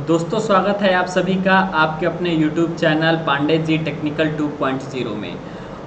दोस्तों स्वागत है आप सभी का आपके अपने YouTube channel Pandey ji technical 2.0 में।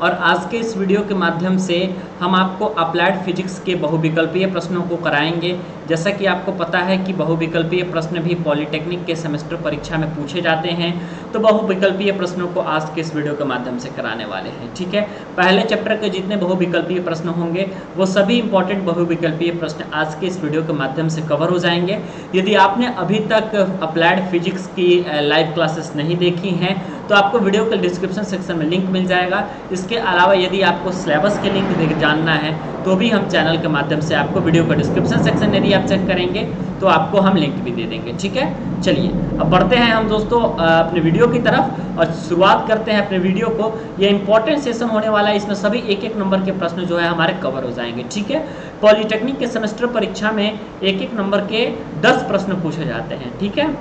और आज के इस वीडियो के माध्यम से हम आपको अप्लाइड फिजिक्स के बहुविकल्पीय प्रश्नों को कराएंगे। जैसा कि आपको पता है कि बहुविकल्पीय प्रश्न भी पॉलिटेक्निक के सेमेस्टर परीक्षा में पूछे जाते हैं, तो बहुविकल्पीय प्रश्नों को आज के इस वीडियो के माध्यम से कराने वाले हैं। ठीक है, पहले चैप्टर के जितने बहुविकल्पीय प्रश्न होंगे वो सभी इंपॉर्टेंट बहुविकल्पीय प्रश्न आज के इस वीडियो के माध्यम से कवर हो जाएंगे। यदि आपने अभी तक अप्लाइड फिजिक्स की लाइव क्लासेस नहीं देखी हैं तो आपको वीडियो के डिस्क्रिप्शन सेक्शन में लिंक मिल जाएगा। इसके अलावा यदि आपको सिलेबस के लिंक जानना है तो भी हम चैनल के माध्यम से आपको वीडियो का डिस्क्रिप्शन सेक्शन यदि आप चेक करेंगे तो आपको हम लिंक भी दे देंगे। ठीक है, चलिए अब बढ़ते हैं हम दोस्तों अपने वीडियो की तरफ और शुरुआत करते हैं अपने वीडियो को। ये इंपॉर्टेंट सेशन होने वाला है, इसमें सभी एक एक नंबर के प्रश्न जो है हमारे कवर हो जाएंगे। ठीक है, पॉलिटेक्निक के सेमेस्टर परीक्षा में एक एक नंबर के 10 प्रश्न पूछे जाते हैं। ठीक है,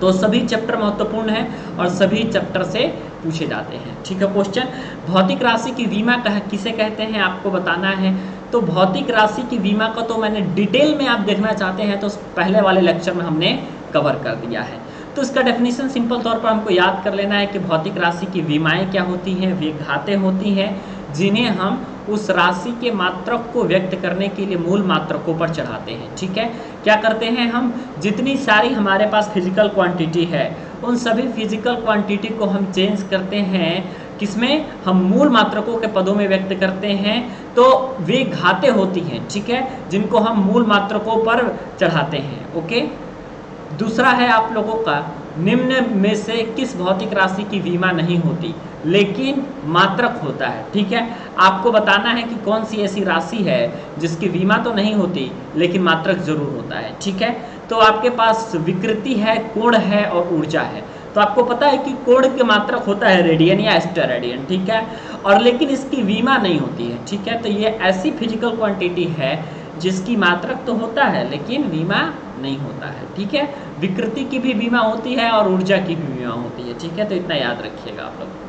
तो सभी चैप्टर महत्वपूर्ण हैं और सभी चैप्टर से पूछे जाते हैं। ठीक है, क्वेश्चन भौतिक राशि की विमा किसे कहते हैं आपको बताना है। तो भौतिक राशि की विमा का तो मैंने डिटेल में आप देखना चाहते हैं तो पहले वाले लेक्चर में हमने कवर कर दिया है। तो इसका डेफिनेशन सिंपल तौर पर हमको याद कर लेना है कि भौतिक राशि की विमाएं क्या होती हैं। वे घातें होती हैं जिन्हें हम उस राशि के मात्रक को व्यक्त करने के लिए मूल मात्रकों पर चढ़ाते हैं। ठीक है, क्या करते हैं हम, जितनी सारी हमारे पास फिजिकल क्वांटिटी है उन सभी फिजिकल क्वांटिटी को हम चेंज करते हैं किसमें, हम मूल मात्रकों के पदों में व्यक्त करते हैं। तो वे घातें होती हैं, ठीक है, जिनको हम मूल मात्रकों पर चढ़ाते हैं। ओके, दूसरा है आप लोगों का, निम्न में से किस भौतिक राशि की विमा नहीं होती लेकिन मात्रक होता है। ठीक है, आपको बताना है कि कौन सी ऐसी राशि है जिसकी विमा तो नहीं होती लेकिन मात्रक जरूर होता है। ठीक है, तो आपके पास विकृति है, कोण है और ऊर्जा है। तो आपको पता है कि कोण के मात्रक होता है रेडियन या स्टेरेडियन। ठीक है, और लेकिन इसकी विमा नहीं होती है। ठीक है, तो ये ऐसी फिजिकल क्वांटिटी है जिसकी मात्रक तो होता है लेकिन विमा नहीं होता है। ठीक है, विकृति की भी बीमा होती है और ऊर्जा की भी बीमा होती है। ठीक है, तो इतना याद रखिएगा आप लोग।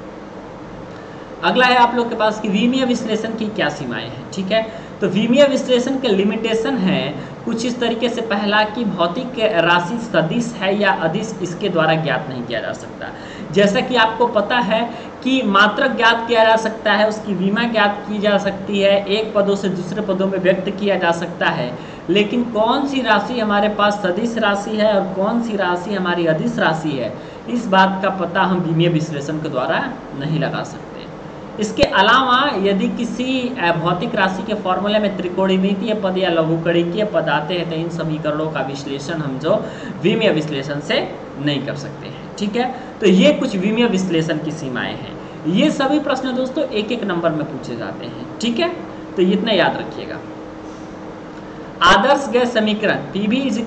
अगला है आप लोग के पास कि विमीय विश्लेषण की क्या सीमाएं हैं। ठीक है, तो विमीय विश्लेषण के लिमिटेशन है कुछ इस तरीके से, पहला कि भौतिक राशि सदिश है या अदिश इसके द्वारा ज्ञात नहीं किया जा सकता। जैसा कि आपको पता है कि मात्रक ज्ञात किया जा सकता है, उसकी विमा ज्ञात की जा सकती है, एक पदों से दूसरे पदों में व्यक्त किया जा सकता है, लेकिन कौन सी राशि हमारे पास सदिश राशि है और कौन सी राशि हमारी अदिश राशि है, इस बात का पता हम विमीय विश्लेषण के द्वारा नहीं लगा सकते। इसके अलावा यदि किसी भौतिक राशि के फॉर्मूले में त्रिकोणमितीय पद या लघुकणिकीय पद आते हैं तो इन समीकरणों का विश्लेषण हम जो विमीय विश्लेषण से नहीं कर सकते हैं। ठीक है, तो ये कुछ विमीय विश्लेषण की सीमाएं हैं। ये सभी प्रश्न दोस्तों एक एक नंबर में पूछे जाते हैं। ठीक है, तो इतना याद रखिएगा। आदर्श गैस समीकरण PV =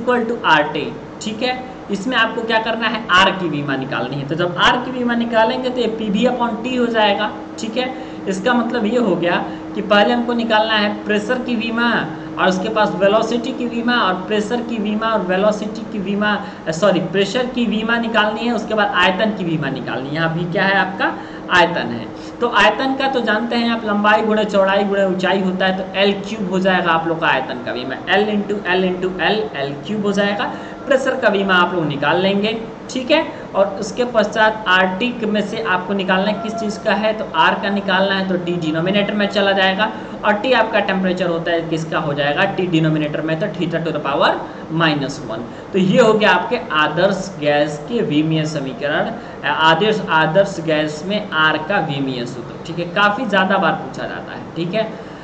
RT। ठीक है, इसमें आपको क्या करना है, R की विमा निकालनी है। तो जब R की विमा निकालेंगे तो ये PV/T हो जाएगा। ठीक है, इसका मतलब ये हो गया कि पहले हमको निकालना है प्रेशर की विमा और उसके पास वेलोसिटी की विमा और प्रेशर की विमा और वेलोसिटी की विमा, प्रेशर की विमा निकालनी है। उसके बाद आयतन की विमा निकालनी है। यहाँ भी क्या है आपका आयतन है। तो आयतन का तो जानते हैं आप, लंबाई गुणे चौड़ाई गुणे ऊंचाई होता है, तो L³ हो जाएगा आप लोग का आयतन का विमा, L × L × L, L³ हो जाएगा। प्रेशर का विमा आप लोग निकाल लेंगे। ठीक है, और उसके पश्चात RT में से आपको निकालना है किस चीज़ का है, तो R का निकालना है तो T डिनोमिनेटर में चला जाएगा और T आपका टेम्परेचर होता है, किसका हो जाएगा, T डिनोमिनेटर में तो θ⁻⁻1। तो ये हो गया आपके आदर्श गैस के विमीय समीकरण, आदर्श गैस में R का विमीय सूत्र। ठीक है, काफ़ी ज़्यादा बार पूछा जाता है। ठीक है,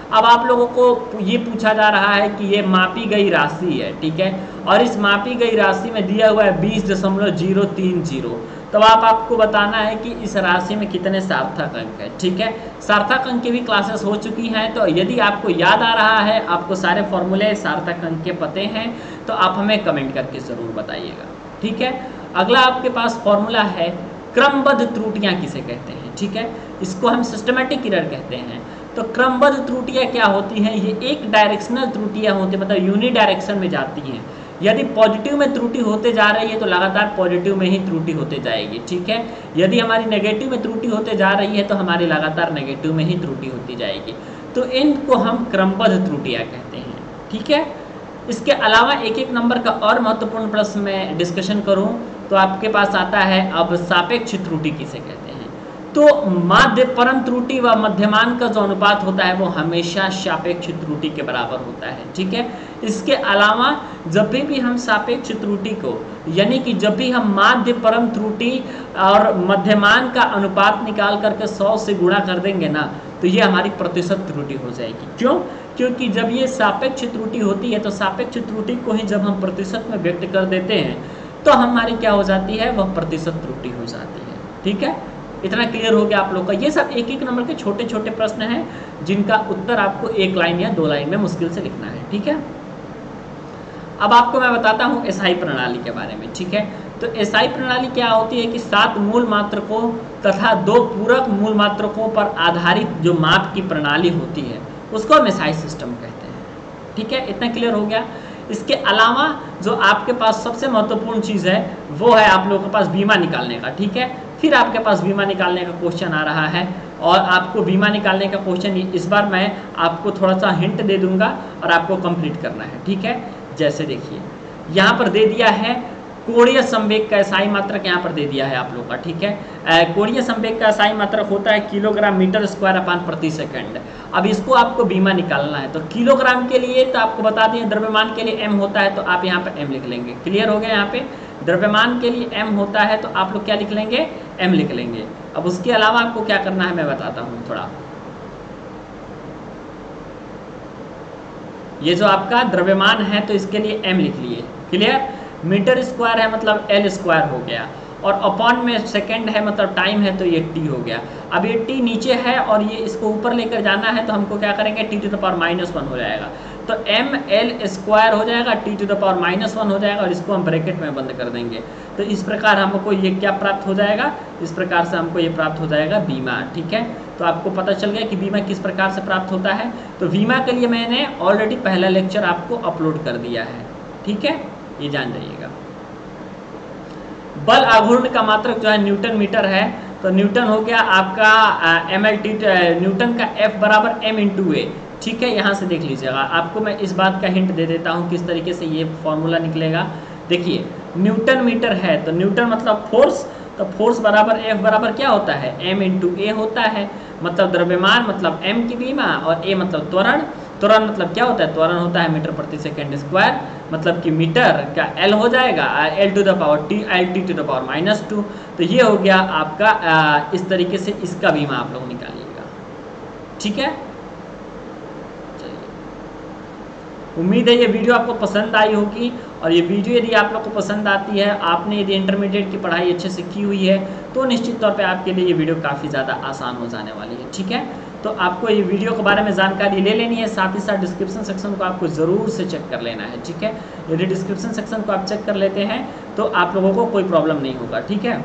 अब आप लोगों को ये पूछा जा रहा है कि ये मापी गई राशि है। ठीक है, और इस मापी गई राशि में दिया हुआ है 20.030। तो आपको बताना है कि इस राशि में कितने सार्थक अंक है। ठीक है, सार्थक अंक की भी क्लासेस हो चुकी हैं, तो यदि आपको याद आ रहा है, आपको सारे फॉर्मूले सार्थक अंक के पते हैं, तो आप हमें कमेंट करके ज़रूर बताइएगा। ठीक है, अगला आपके पास फॉर्मूला है क्रमबद्ध त्रुटियाँ किसे कहते हैं। ठीक है, इसको हम सिस्टमेटिक एरर कहते हैं। तो क्रमबद्ध त्रुटियाँ क्या होती हैं, ये एक डायरेक्शनल त्रुटियाँ होती हैं, मतलब यूनि डायरेक्शन में जाती हैं। यदि पॉजिटिव में त्रुटि होते जा रही है तो लगातार पॉजिटिव में ही त्रुटि होते जाएगी। ठीक है, यदि हमारी नेगेटिव में त्रुटि होते जा रही है तो हमारी लगातार नेगेटिव में ही त्रुटि होती जाएगी। तो इनको हम क्रमबद्ध त्रुटियाँ कहते हैं। ठीक है, इसके अलावा एक एक नंबर का और महत्वपूर्ण प्रश्न मैं डिस्कशन करूं तो आपके पास आता है अब सापेक्ष त्रुटि किसे कहते हैं। तो माध्य परम त्रुटि व मध्यमान का जो अनुपात होता है वो हमेशा सापेक्ष त्रुटि के बराबर होता है, ठीक है। इसके अलावा जब भी हम सापेक्ष त्रुटि को यानी कि जब भी हम माध्य परम त्रुटि और मध्यमान का अनुपात निकाल करके 100 से गुणा कर देंगे ना तो ये हमारी प्रतिशत त्रुटि हो जाएगी। क्यों? क्योंकि जब ये सापेक्ष त्रुटि होती है तो सापेक्ष त्रुटि को ही जब हम प्रतिशत में व्यक्त कर देते हैं तो हमारी क्या हो जाती है, वह प्रतिशत त्रुटि हो जाती है, ठीक है। इतना क्लियर हो गया आप लोग का। ये सब एक एक नंबर के छोटे छोटे प्रश्न हैं जिनका उत्तर आपको एक लाइन या 2 लाइन में मुश्किल से लिखना है, ठीक है। अब आपको मैं बताता हूँ एसआई प्रणाली के बारे में, ठीक है। तो एसआई प्रणाली क्या होती है कि 7 मूल मात्रकों तथा 2 पूरक मूल मात्रकों पर आधारित जो माप की प्रणाली होती है उसको हम एसआई सिस्टम कहते हैं, ठीक है। इतना क्लियर हो गया। इसके अलावा जो आपके पास सबसे महत्वपूर्ण चीज़ है वो है आप लोगों के पास बीमा निकालने का, ठीक है। फिर आपके पास बीमा निकालने का क्वेश्चन आ रहा है और आपको बीमा निकालने का क्वेश्चन इस बार मैं आपको थोड़ा सा हिंट दे दूंगा और आपको कंप्लीट करना है, ठीक है। जैसे देखिए यहाँ पर दे दिया है कोणीय संवेग का एसआई मात्रक यहाँ पर दे दिया है आप लोग का, ठीक है। कोणीय संवेग का एसआई मात्रक होता है किलोग्राम मीटर स्क्वायर अपान प्रति सेकंड। अब इसको आपको बीमा निकालना है तो किलोग्राम के लिए तो आपको बता दें द्रव्यमान के लिए एम होता है तो आप यहाँ पर एम लिख लेंगे। क्लियर हो गया। यहाँ पे द्रव्यमान के लिए एम होता है तो आप लोग क्या लिख लेंगे, एम लिख लेंगे। अब उसके अलावा आपको क्या करना है मैं बताता हूँ थोड़ा। ये जो आपका द्रव्यमान है तो इसके लिए एम लिख लिए, क्लियर। मीटर स्क्वायर है मतलब एल स्क्वायर हो गया और अपॉन में सेकंड है मतलब टाइम है तो ये टी हो गया। अब ये टी नीचे है और ये इसको ऊपर लेकर जाना है तो हमको क्या करेंगे, टी टू द पावर -1 हो जाएगा तो एम एल स्क्वायर हो जाएगा, टी टू द पावर -1 हो जाएगा और इसको हम ब्रैकेट में बंद कर देंगे। तो इस प्रकार हमको ये क्या प्राप्त हो जाएगा, इस प्रकार से हमको ये प्राप्त हो जाएगा बीमा, ठीक है। तो आपको पता चल गया कि बीमा किस प्रकार से प्राप्त होता है। तो बीमा के लिए मैंने ऑलरेडी पहला लेक्चर आपको अपलोड कर दिया है, ठीक है, ये जान जाइएगा। बल आघूर्ण का मात्रक जो है न्यूटन मीटर है तो न्यूटन हो गया आपका MLT न्यूटन का F बराबर m/a, ठीक है। यहाँ से देख लीजिएगा, आपको मैं इस बात का हिंट दे देता हूँ किस तरीके से ये फॉर्मूला निकलेगा। देखिए न्यूटन मीटर है तो न्यूटन मतलब फोर्स, तो फोर्स बराबर F बराबर क्या होता है, m/a होता है। मतलब द्रव्यमान मतलब m की बीमा और a मतलब त्वरण। त्वरण मतलब क्या होता है, त्वरण होता है मीटर प्रति सेकंड स्क्वायर, मतलब कि मीटर का L हो जाएगा L to the power T, LT to the power -2। तो ये हो गया आपका इस तरीके से इसका बीमा आप लोग निकालिएगा, ठीक है। उम्मीद है ये वीडियो आपको पसंद आई होगी और ये वीडियो यदि आप लोग को पसंद आती है, आपने यदि इंटरमीडिएट की पढ़ाई अच्छे से की हुई है तो निश्चित तौर पे आपके लिए ये वीडियो काफ़ी ज़्यादा आसान हो जाने वाली है, ठीक है। तो आपको ये वीडियो के बारे में जानकारी ले लेनी है, साथ ही साथ डिस्क्रिप्शन सेक्शन को आपको ज़रूर से चेक कर लेना है, ठीक है। यदि डिस्क्रिप्शन सेक्शन को आप चेक कर लेते हैं तो आप लोगों को कोई प्रॉब्लम नहीं होगा, ठीक है।